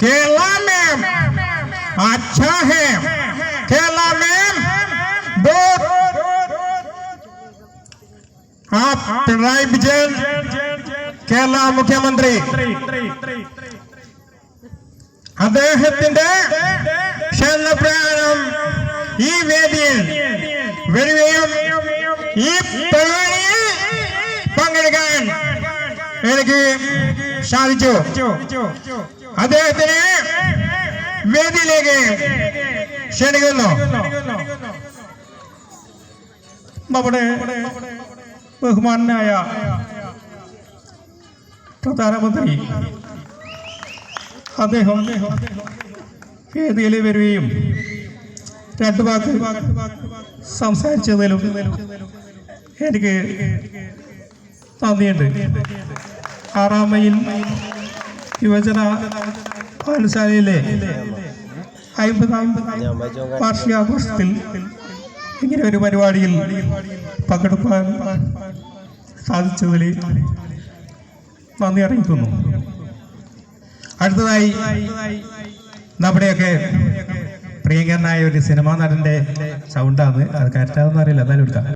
केरला में अच्छा है। केरला में दो पिണറായി വിജയൻ കേരള മുഖ്യമന്ത്രി അദ്ദേഹത്തിന്റെ ക്ഷണപ്രകാരം ഈ വേദിയിൽ വരികയും ഈ പരിപാടിയിൽ പങ്കെടുക്കാൻ എനിക്ക് സാധിച്ചു. അദ്ദേഹത്തിന് വേദിയിലേക്ക് ക്ഷണിക്കുന്നു. നമ്മുടെ ബഹുമാനായ പ്രധാനമന്ത്രി അദ്ദേഹം വേദിയിൽ വരികയും രണ്ട് വാക്ക് സംസാരിച്ചതിലും എനിക്ക് നന്ദിയുണ്ട്. 6 മൈൽ യുവജന പാഠശാലയിലെ 50ാം വാർഷികാഘോഷത്തിൽ ഇങ്ങനെ ഒരു പരിപാടിയിൽ പങ്കെടുക്കാൻ സാധിച്ചതിൽ നന്ദി അറിയിക്കുന്നു. അടുത്തതായി നമ്മുടെയൊക്കെ പ്രിയങ്കരനായ ഒരു സിനിമാ നടന്റെ സൗണ്ടാണ്. അത് കറക്റ്റാണെന്ന് അറിയില്ല, എന്നാലും എടുക്കാം.